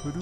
Hello,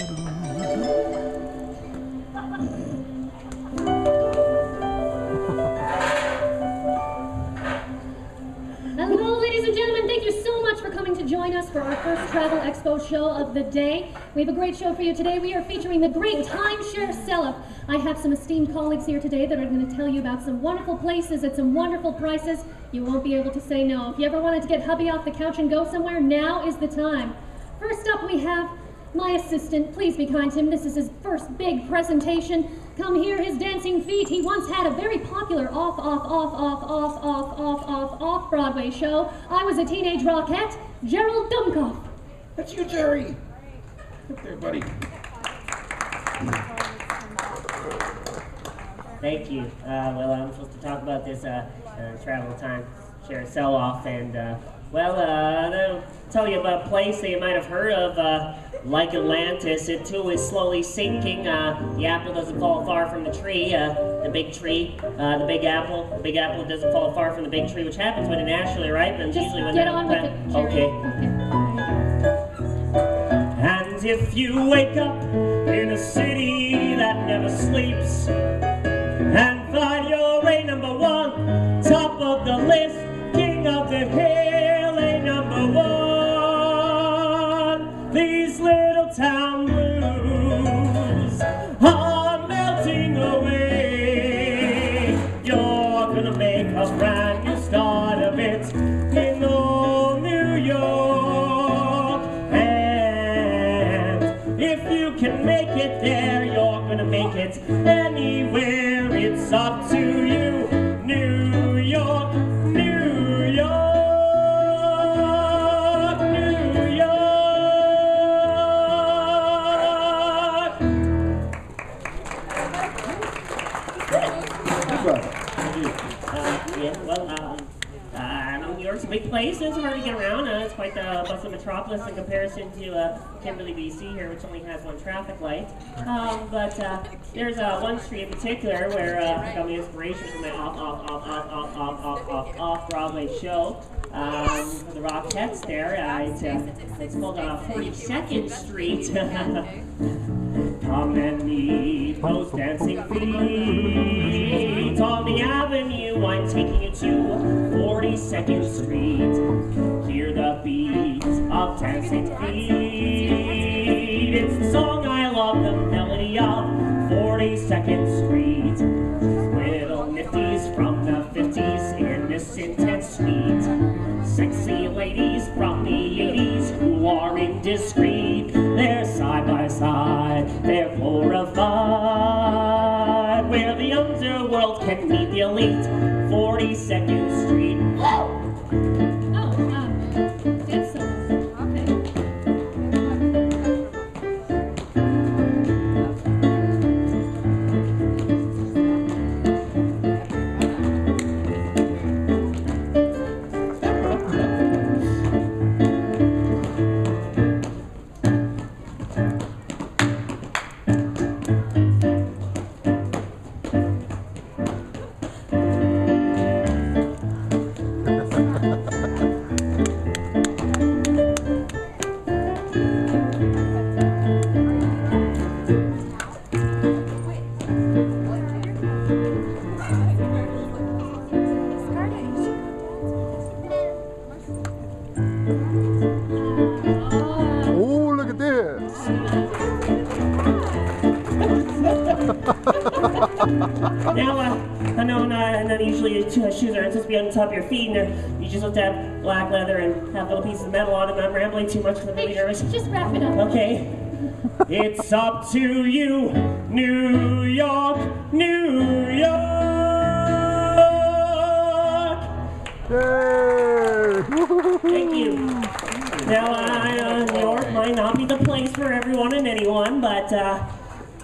ladies and gentlemen. Thank you so much for coming to join us for our first Travel Expo show of the day. We have a great show for you today. We are featuring the great timeshare sell-up. I have some esteemed colleagues here today that are going to tell you about some wonderful places at some wonderful prices. You won't be able to say no. If you ever wanted to get hubby off the couch and go somewhere, now is the time. First up, we have my assistant. Please be kind to him. This is his first big presentation. Come hear his dancing feet. He once had a very popular off-Broadway show. I was a teenage rockette, Gerald Dumkoff. That's you, Jerry. Up there, buddy. Thank you. Well, I'm supposed to talk about this travel time share sell-off, and I'll tell you about a place that you might have heard of, like Atlantis. It too is slowly sinking. The apple doesn't fall far from the tree, the big tree, the big apple. The big apple doesn't fall far from the big tree, which happens when it naturally ripens. Just usually when get on with it, Jerry. Okay. And if you wake up in a city that never sleeps and find you're a number one, top of the list, king of the hill, a number one, these little town blues are melting away. You're gonna make a brand new start of it in old New York, and if you can make it there, you're gonna make it anywhere. It's up to you, New York, New York, New York. New York's a big place, and it's hard to get around. It's quite the bustling metropolis in comparison to Kimberley, BC here, which only has one traffic light. But there's one street in particular where I got my inspiration from my off-Broadway show. For the Rockettes there, it's called 42nd Street. Come and meet those dancing feet on the avenue. I'm taking you to 42nd Street. Hear the beat of dancing feet. It's the song I love, the melody of 42nd Street. Little nifties from the 50s in this intense suite. Sexy ladies from the 80s who are indiscreet. They're side by side, they're glorified. Where the underworld can meet the elite, 42nd Street. Whoa! Dance solo. Now, I know not usually shoes are supposed to be on the top of your feet, and you just have to have black leather and have little pieces of metal on them. I'm rambling too much because I'm really nervous. Just wrap it up. Okay. It's up to you, New York, New York. Yay! Thank you. Now, New York might not be the place for everyone and anyone, but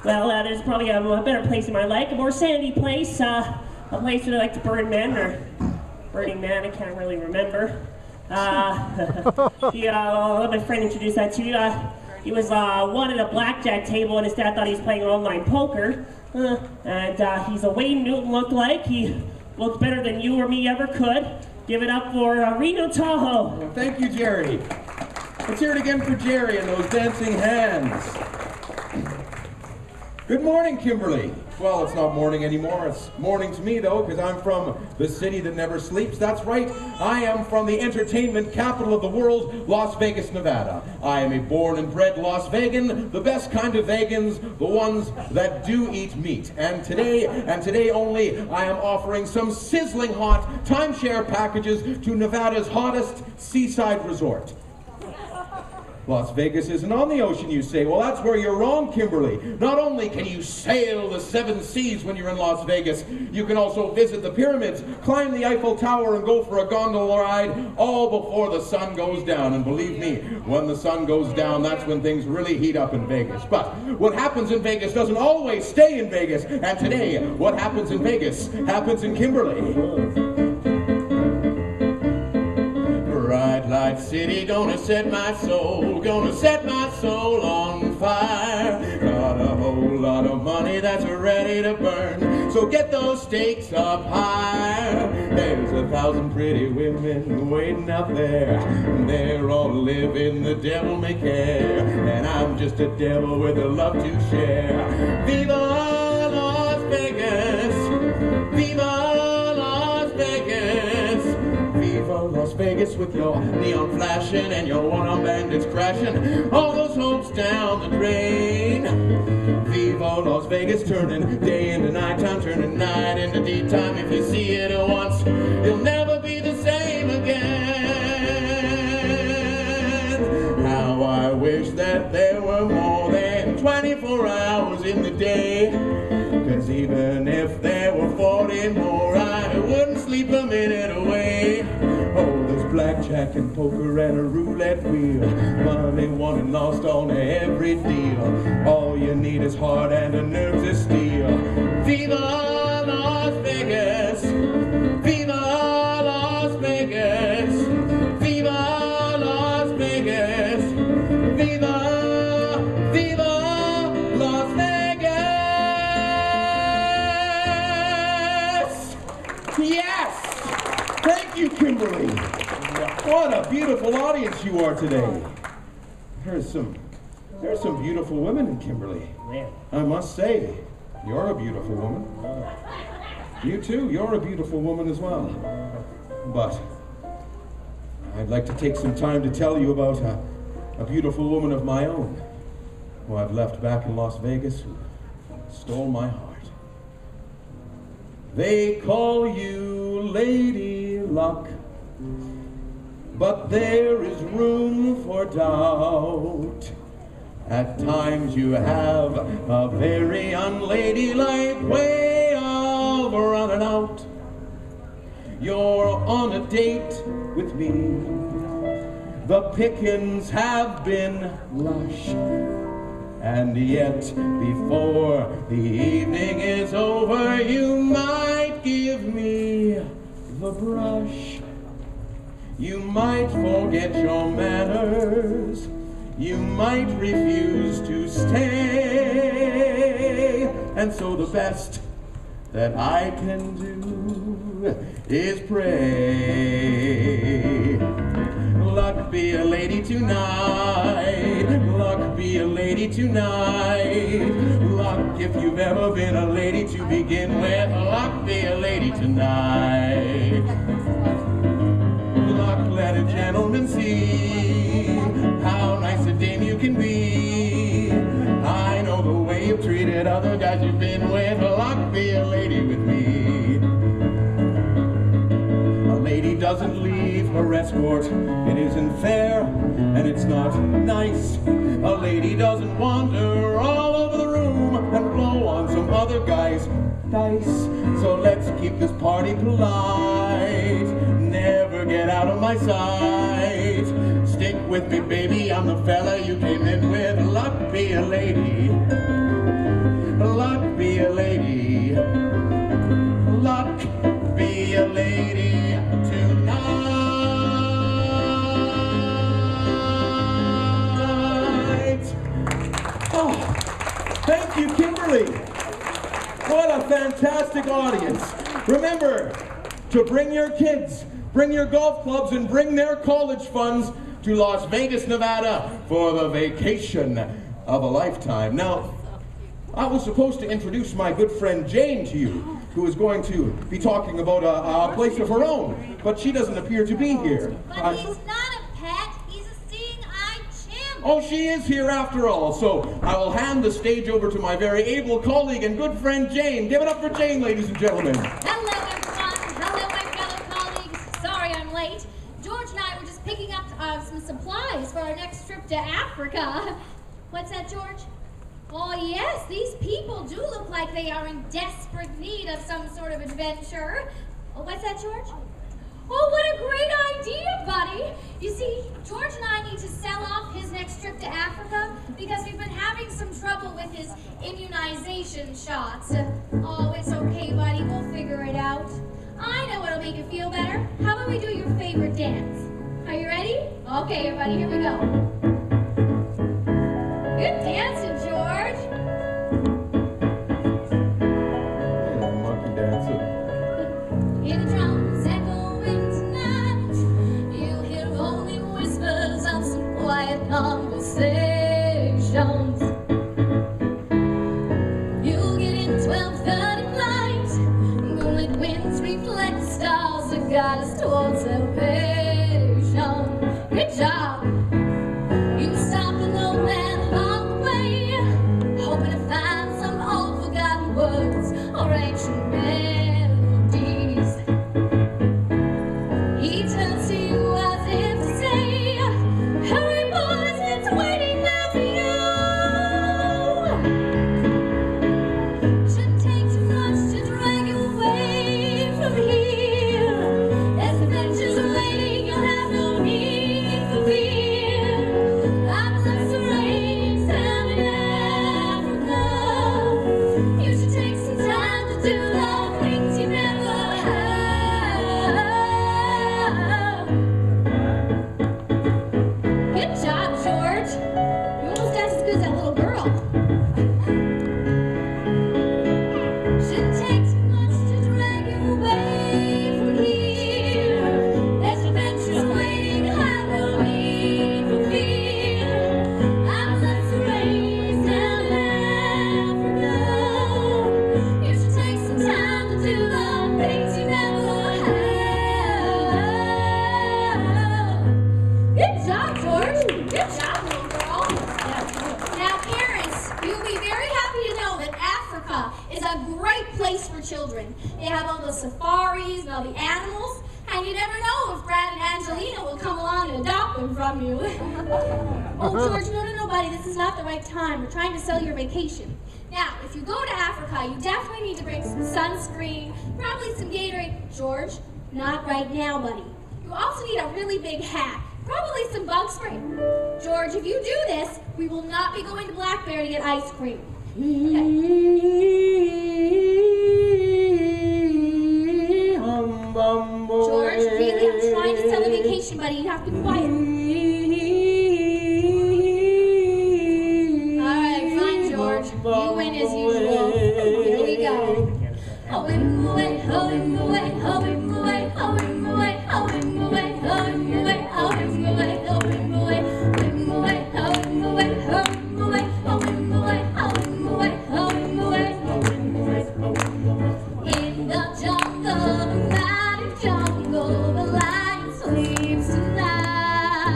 there's probably a better place in my life, a more sandy place, a place where they like to burn men, or Burning Man, I can't really remember. I'll let my friend introduce that to you. He was one at a blackjack table, and his dad thought he was playing online poker. And he's a Wayne Newton look-alike. He looked better than you or me ever could. Give it up for Reno Tahoe. Well, thank you, Jerry. Let's hear it again for Jerry and those dancing hands. Good morning, Kimberley. Well, it's not morning anymore. It's morning to me, though, because I'm from the city that never sleeps. That's right. I am from the entertainment capital of the world, Las Vegas, Nevada. I am a born and bred Las Vegan, the best kind of vegans, the ones that do eat meat. And today only, I am offering some sizzling hot timeshare packages to Nevada's hottest seaside resort. Las Vegas isn't on the ocean, you say. Well, that's where you're wrong, Kimberley. Not only can you sail the 7 seas when you're in Las Vegas, you can also visit the pyramids, climb the Eiffel Tower, and go for a gondola ride, all before the sun goes down. And believe me, when the sun goes down, that's when things really heat up in Vegas. But what happens in Vegas doesn't always stay in Vegas. And today, what happens in Vegas happens in Kimberley. Bright light city, gonna set my soul on fire. Got a whole lot of money that's ready to burn, so get those stakes up higher. There's 1,000 pretty women waiting out there, they're all living the devil may care, and I'm just a devil with a love to share. Viva Las Vegas! Viva Las Vegas! Viva Las Vegas with your neon flashing and your one-armed bandits crashing all those hopes down the drain. Viva Las Vegas, turning day into nighttime, turning night into daytime. If you see it once, you'll never be the same again. How I wish that there were more than 24 hours in the day, 'cause even if there were 40 more, I wouldn't sleep a minute away. Oh, there's blackjack and poker and a roulette wheel, money won and lost on every deal. All you need is heart and a nerve to steel. Viva Las Vegas! Viva Las Vegas! Viva Las Vegas! Viva, viva Las Vegas! Yes! Thank you, Kimberley. What a beautiful audience you are today. There's some beautiful women in Kimberley. Man. I must say, you're a beautiful woman. You too, you're a beautiful woman as well. But I'd like to take some time to tell you about a beautiful woman of my own, who I've left back in Las Vegas, who stole my heart. They call you Lady Luck, but there is room for doubt. At times you have a very unladylike way of running out. You're on a date with me. The pickings have been lush, and yet before the evening is over, you might give me the brush. You might forget your manners. You might refuse to stay. And so the best that I can do is pray. Luck be a lady tonight. Luck be a lady tonight. Luck if you've ever been a lady to begin with. Luck be a lady tonight. Luck let a gentleman see how nice a dame you can be. I know the way you've treated other guys you've been with. Luck be a lady with me. A lady doesn't leave her escort. It isn't fair and it's not nice. A lady doesn't wander all over the room and blow on some other guy's dice. So let's keep this party polite. Never get out of my sight. Stick with me, baby, I'm the fella you came in with. Luck be a lady. Luck be a lady. Luck be a lady tonight. Oh, thank you, Kimberley. What a fantastic audience. Remember to bring your kids, bring your golf clubs, and bring their college funds to Las Vegas, Nevada for the vacation of a lifetime. Now, I was supposed to introduce my good friend Jane to you, who is going to be talking about a place of her own, but she doesn't appear to be here. But he's not a pet, he's a seeing-eyed chimp. Oh, she is here after all, so I will hand the stage over to my very able colleague and good friend Jane. Give it up for Jane, ladies and gentlemen. Hello, everyone. Hello, my fellow colleagues. Sorry I'm late. George and I were just picking up some supplies for our next trip to Africa. What's that, George? Oh, yes, these people do look like they are in desperate need of some sort of adventure. Oh, what's that, George? Oh, what a great idea, buddy. You see, George and I need to sell off his next trip to Africa because we've been having some trouble with his immunization shots. Oh, it's okay, buddy. We'll figure it out. I know what'll make you feel better. How about we do your favorite dance? Are you ready? Okay, everybody, here we go. Good dancing, George. Monkey dancing. Hear the drums echoing tonight. You'll hear only whispers of some quiet conversations. You'll get in 12:30 flight. Moonlit winds reflect stars that guide us towards salvation. Good job. You stop an old man along the way, hoping to find some old forgotten words or ancient melodies. He turns to you as if to say, hurry boys, it's waiting there for you. Shouldn't take too much to drag you away from here. There's adventures waiting, you'll have no need for fear. I've left the rains down in Africa. You should take some time to do the things you never have. Good job, George. You almost danced as good as that little girl. Shouldn't take too much to drag you away from here. There's adventures waiting, have no need for fear. I've left the rains down in Africa. You should take some time to do the things you never have. Good job, George. Good job, little girl. Now, parents, you'll be very happy to know that Africa is a great place for children. They have all the safaris and all the animals, and you never know if Brad and Angelina will come along and adopt them from you. Oh, George, no, buddy, this is not the right time. We're trying to sell your vacation. Now, if you go to Africa, you definitely need to bring some sunscreen, probably some Gatorade. George, not right now, buddy. You also need a really big hat, probably some bug spray. George, if you do this, we will not be going to Black Bear to get ice cream. Okay. George, really, I'm trying to sell the vacation, buddy. You have to be quiet. All right, fine, George. You win as usual. Here we go. Oh, him away, oh, him away, oh, him away, oh, him away, oh, him away, oh, him away, oh, him away, oh, him away, him away, oh, him away, oh, him away, oh, him away, oh, him away, oh, him away, oh, him away. In the jungle, the mighty jungle, the lion sleeps tonight.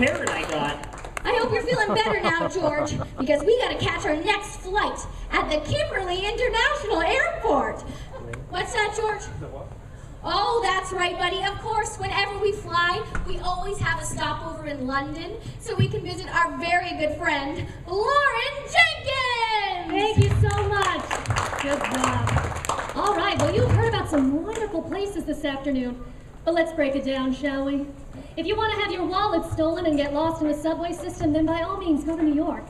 parrot I got. I hope you're feeling better now, George, because we gotta catch our next flight at the Kimberley International Airport. What's that, George? Oh, that's right, buddy. Of course, whenever we fly, we always have a stopover in London so we can visit our very good friend, Lauren Jenkins! Thank you so much. Good job. All right, well, you've heard about some wonderful places this afternoon, but let's break it down, shall we? If you want to have your wallet stolen and get lost in the subway system, then by all means, go to New York.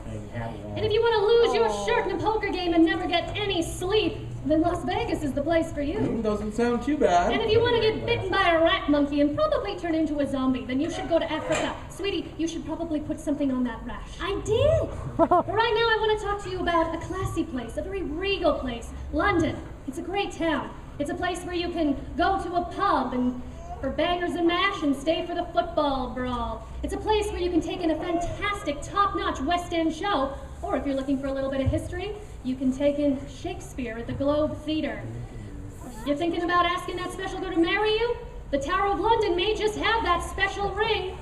And if you want to lose your shirt in a poker game and never get any sleep, then Las Vegas is the place for you. Doesn't sound too bad. And if you want to get bitten by a rat monkey and probably turn into a zombie, then you should go to Africa. Sweetie, you should probably put something on that rash. I did. But right now I want to talk to you about a classy place, a very regal place, London. It's a great town. It's a place where you can go to a pub and for bangers and mash and stay for the football brawl. It's a place where you can take in a fantastic, top-notch West End show, or if you're looking for a little bit of history, you can take in Shakespeare at the Globe Theatre. You're thinking about asking that special girl to marry you? The Tower of London may just have that special ring.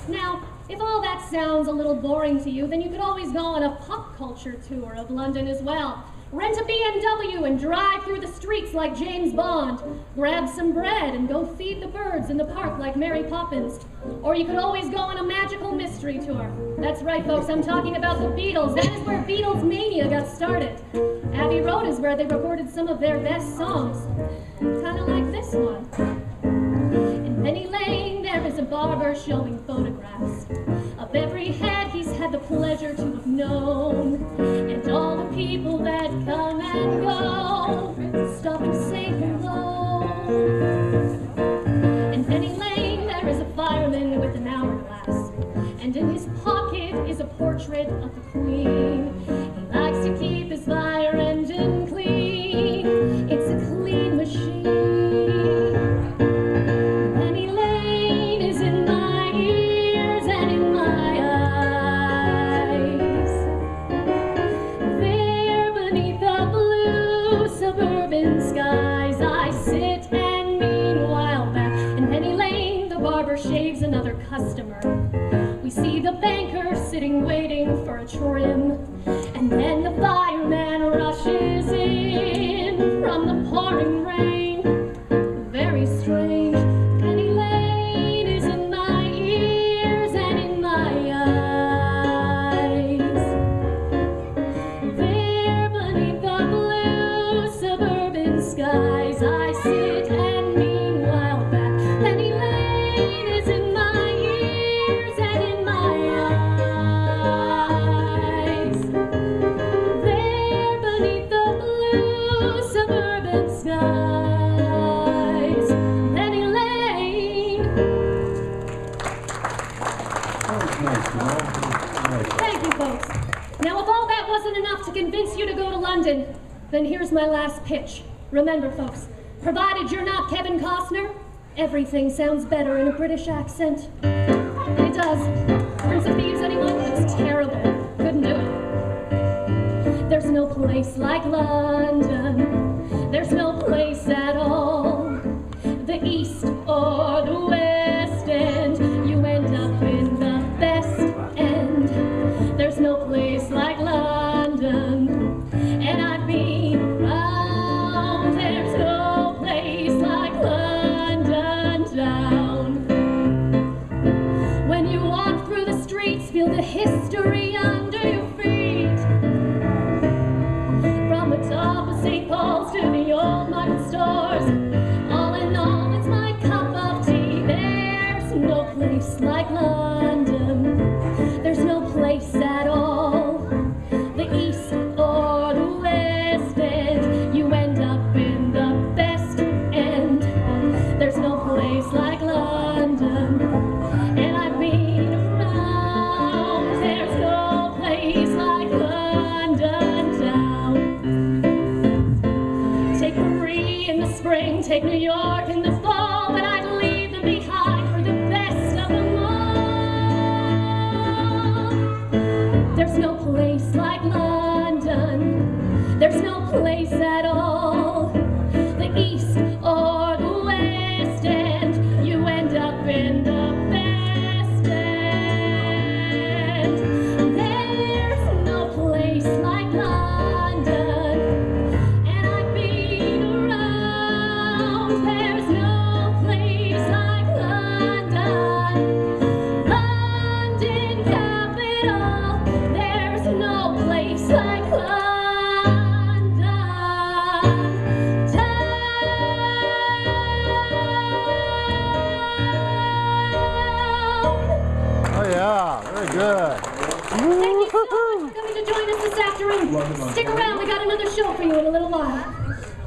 Now, if all that sounds a little boring to you, then you could always go on a pop culture tour of London as well. Rent a BMW and drive through the streets like James Bond. Grab some bread and go feed the birds in the park like Mary Poppins. Or you could always go on a magical mystery tour. That's right, folks, I'm talking about the Beatles. That is where Beatles mania got started. Abbey Road is where they recorded some of their best songs. Kind of like this one. In Penny Lane, there is a barber showing photographs of every head he's had the pleasure to have known, and all the people that come and go stop and say hello. In Penny Lane, there is a fireman with an hourglass, and in his pocket is a portrait of the Queen. He likes to keep his fire engine clean. It's a clean machine. Skies I sit, and meanwhile back in Penny Lane the barber shaves another customer. We see the banker sitting waiting for a trim, and then the fireman rushes in from the pouring rain. Very strange. Penny Lane is in my ears and in my eyes. There beneath the blue suburban skies I sit, and meanwhile back Penny Lane is in my ears and in my eyes. There beneath the blue suburban skies, Penny Lane. That was nice, you know? Nice. Thank you, folks. Now, if all that wasn't enough to convince you to go to London, then here's my last pitch. Remember, folks, provided you're not Kevin Costner, everything sounds better in a British accent. It does. Prince of Thieves, anyone? It's terrible. Couldn't do it. There's no place like London. There's no place at all. The East or the West End, you end up in the best end. There's no place like London, and I've been around. There's no place like London town. When you walk through the streets, feel the history under your feet. From the top of St. Paul's to the old market stores, all in all, it's my cup of tea. There's no place like London. There's no place at all. The East or the West End, you end up in the best end. There's no place like London, and I've been around. There's no place like London town. Take Paris in the spring, take New York in the fall, but I'd leave them behind for the best of them all. There's no place like London. There's no place at all. The East or the West End, you end up in the best end. for you in a little while.